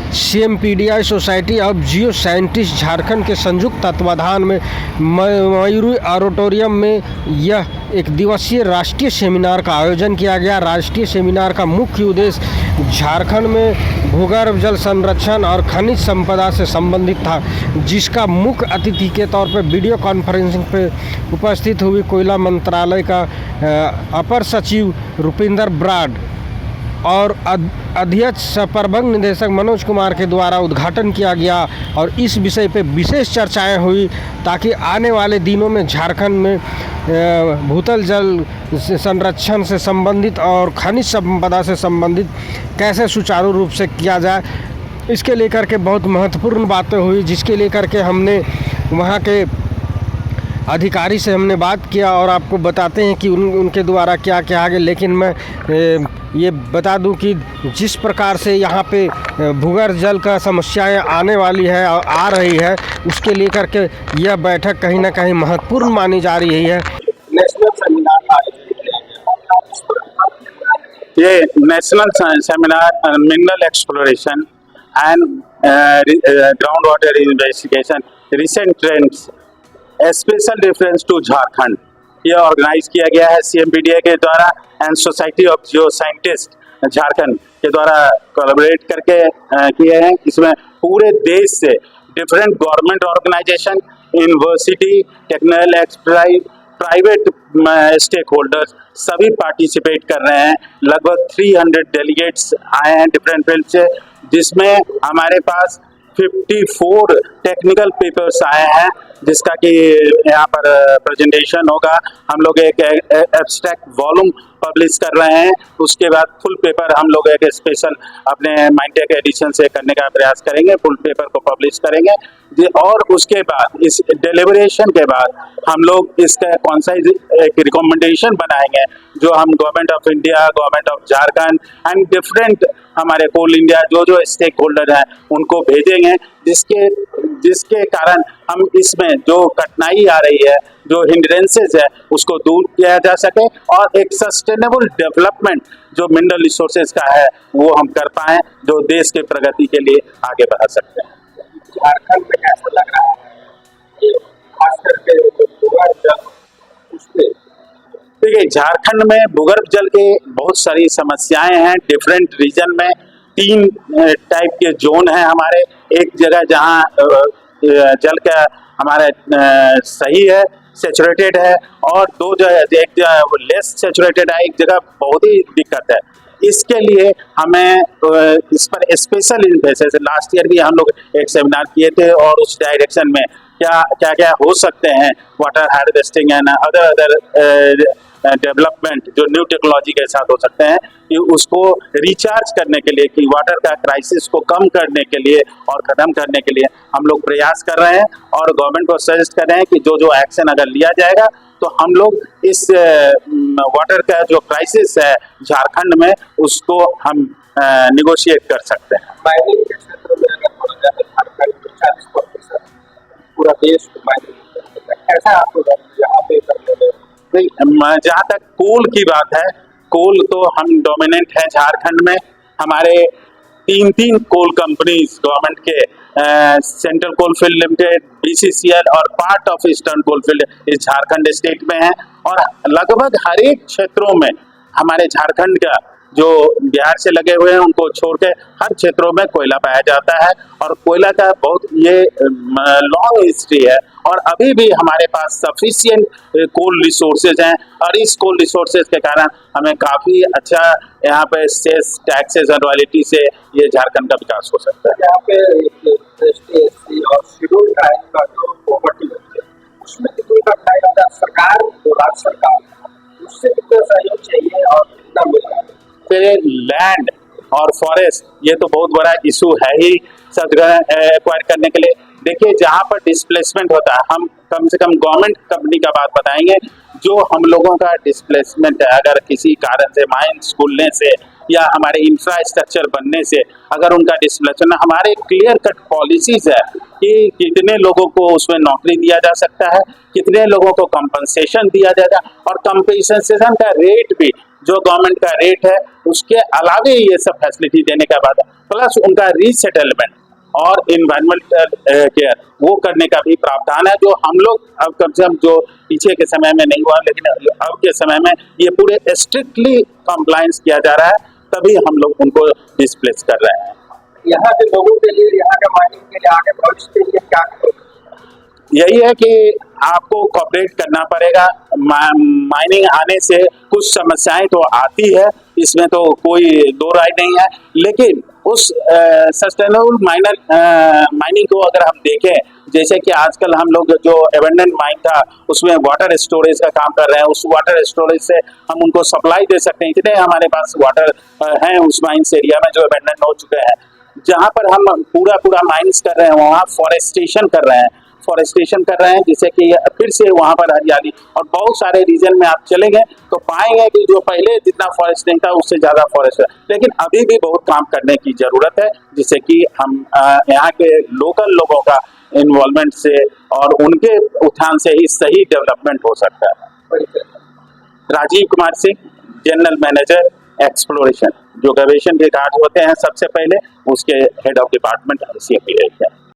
CMPDI society of geo scientist Jharkhand के संयुक्त तत्वाधान में मयूरी ऑडिटोरियम में यह एक दिवसीय राष्ट्रीय सेमिनार का आयोजन किया गया। राष्ट्रीय सेमिनार का मुख्य उद्देश्य झारखंड में भूगर्भ जल संरक्षण और खनिज संपदा से संबंधित था, जिसका मुख्य अतिथि के तौर पर वीडियो कॉन्फ्रेंसिंग पे उपस्थित हुई कोयला मंत्रालय का अपर सचिव रुपिंदर ब्राड और अध्यक्ष प्रबंध निदेशक मनोज कुमार के द्वारा उद्घाटन किया गया। और इस विषय पे विशेष चर्चाएं हुई ताकि आने वाले दिनों में झारखंड में भूतल जल संरक्षण से संबंधित और खनिज संपदा से संबंधित कैसे सुचारू रूप से किया जाए, इसके लेकर के बहुत महत्वपूर्ण बातें हुई, जिसके लेकर के हमने वहाँ के अधिकारी से हमने बात किया और आपको बताते हैं कि उनके द्वारा क्या क्या आगे। लेकिन मैं ये बता दूं कि जिस प्रकार से यहाँ पे भूगर्भ जल का समस्याएं आने वाली है और आ रही है, उसके लेकर के यह बैठक कहीं ना कहीं महत्वपूर्ण मानी जा रही है। नेशनल सेमिनार ये national seminar mineral exploration and ground water investigation recent trends special reference to Jharkhand, ये ऑर्गेनाइज किया गया है CMPDI के द्वारा and society of geo scientist Jharkhand के द्वारा कोलैबोरेट करके किए हैं। इसमें पूरे देश से different government organisation, university, technical expertise, private stake holders सभी पार्टिसिपेट कर रहे हैं। लगभग 300 डेलीगेट्स आए हैं डिफरेंट फील्ड से, जिसमें हमारे पास 54 टेक्निकल पेपर्स आए हैं, जिसका कि यहाँ पर प्रेजेंटेशन होगा। हम लोग एक एब्स्ट्रैक्ट वॉल्यूम पब्लिश कर रहे हैं, उसके बाद फुल पेपर हम लोग एक स्पेशल अपने माइंडटेक एडिशन से करने का प्रयास करेंगे, फुल पेपर को पब्लिश करेंगे। और उसके बाद इस डिलीवरेशन के बाद हम लोग इसका कौन सा एक रिकमेंडेशन बनाएंगे, जो हम government of India, government of Jharkhand and different हमारे कोल इंडिया जो स्टेक होल्डर हैं उनको भेजेंगे, जिसके कारण हम इसमें जो कठिनाई आ रही है, जो हिंड्रेंसेस है, उसको दूर किया जा सके और एक सस्टेनेबल डेवलपमेंट जो मिनरल रिसोर्सेज का है वो हम कर पाएं, जो देश के प्रगति के लिए आगे बढ़ा सकते हैं। झारखंड में कैसा लग रहा है खास करके भूगर्भ जल उसके? देखिए, झारखंड में भूगर्भ जल के बहुत सारी समस्याएं हैं। डिफरेंट रीजन में 3 टाइप के जोन हैं हमारे। एक जगह जहां जल का हमारा सही है, सेचुरेटेड है, और 2 जगह, एक जगह लेस सेचुरेटेड है, एक जगह बहुत ही दिक्कत है। इसके लिए हमें इस पर स्पेशल इन्वेस्टमेंट, लास्ट ईयर भी हम लोग एक सेमिनार किए थे और उस डायरेक्शन में क्या हो सकते हैं water harvesting and other development जो न्यू टेक्नोलॉजी के साथ हो सकते हैं, कि उसको रिचार्ज करने के लिए, कि वाटर का क्राइसिस को कम करने के लिए और खत्म करने के लिए हम लोग प्रयास कर रहे हैं और गवर्नमेंट को सजेस्ट कर रहे हैं कि जो एक्शन अगर लिया जाएगा तो हम लोग इस वाटर का जो क्राइसिस है झारखंड में उसको हम निगोशिएट कर सकते हैं। माइनिंग के क्षेत्र में अगर बोला जाए झारखंड में 40% पूरा देश माइनिंग, ऐसा आपको यहाँ पे करने में? जहाँ तक कोल की बात है, कोल तो हम डोमिनेंट है झारखंड में। हमारे 3 कोल कंपनीज गवर्नमेंट के, सेंट्रल कोलफील्ड लिमिटेड, BCCL और पार्ट ऑफ ईस्टर्न कोलफील्ड इस झारखंड स्टेट में है। और लगभग हर एक क्षेत्रों में हमारे झारखंड का जो बिहार से लगे हुए हैं उनको छोड़ के हर क्षेत्रों में कोयला पाया जाता है। और कोयला का बहुत ये लॉन्ग हिस्ट्री है और अभी भी हमारे पास सफिशिएंट कोल रिसोर्सेज हैं, और इस कोल रिसोर्सेज के कारण हमें काफ़ी अच्छा यहाँ पे सेस, टैक्सेस और रॉयल्टी से ये झारखंड का विकास हो सकता है। यहाँ पे ST और शेड्यूल ट्राइब का जो प्रॉपर्टी है उसमें कितना ट्राइब का सरकार, जो राज्य सरकार, उससे कितना सहयोग चाहिए और कितना मिल रहा है? लैंड और फॉरेस्ट ये तो बहुत बड़ा इशू है ही सब जगह एक्वायर करने के लिए। देखिए, जहाँ पर डिस्प्लेसमेंट होता है, हम कम से कम गवर्नमेंट कंपनी का बात बताएंगे, जो हम लोगों का डिस्प्लेसमेंट है, अगर किसी कारण से माइंस खुलने से या हमारे इंफ्रास्ट्रक्चर बनने से अगर उनका डिस्प्लेसमेंट, हमारे क्लियर कट पॉलिसीज है कि कितने लोगों को उसमें नौकरी दिया जा सकता है, कितने लोगों को कंपनसेशन दिया जाएगा, और कंपनसेशन का रेट भी जो गवर्नमेंट का रेट है उसके अलावे ये सब फैसिलिटी देने का बाद प्लस उनका रीसेटलमेंट और इन्वायरमेंटल केयर वो करने का भी प्रावधान है, जो हम लोग अब कम से कम जो पीछे के समय में नहीं हुआ, लेकिन अब के समय में ये पूरे स्ट्रिक्टली कंप्लायंस किया जा रहा है, तभी हम लोग उनको डिस्प्लेस कर रहे हैं। यहाँ के लोगों के लिए, यहाँ के माइनिंग के लिए, आगे भविष्य के लिए क्या करोगे? यही है कि आपको कॉपरेट करना पड़ेगा। माइनिंग आने से कुछ समस्याएं तो आती है, इसमें तो कोई दो राय नहीं है, लेकिन उस सस्टेनेबल माइनिंग को अगर हम देखें, जैसे कि आजकल हम लोग जो एबंडेंट माइन था उसमें वाटर स्टोरेज का काम कर रहे हैं, उस वाटर स्टोरेज से हम उनको सप्लाई दे सकते हैं। इतने हमारे पास वाटर हैं उस माइंस एरिया में जो एबंडेंट हो चुके हैं। जहाँ पर हम पूरा माइंस कर रहे हैं वहाँ फॉरेस्टेशन कर रहे हैं, जिससे कि फिर से वहाँ पर हरियाली, और बहुत सारे रीजन में आप चलेंगे तो पाएंगे कि जो पहले जितना फॉरेस्टिंग था उससे ज़्यादा फॉरेस्ट है, लेकिन अभी भी बहुत काम करने की ज़रूरत है, जिससे कि हम यहाँ के लोकल लोगों का इन्वॉल्वमेंट से और उनके उत्थान से ही सही डेवलपमेंट हो सकता है। Rajiv Kumar Singh, general manager exploration, जो गवेषण के कार्य होते हैं सबसे पहले उसके हेड ऑफ डिपार्टमेंट ICMP है।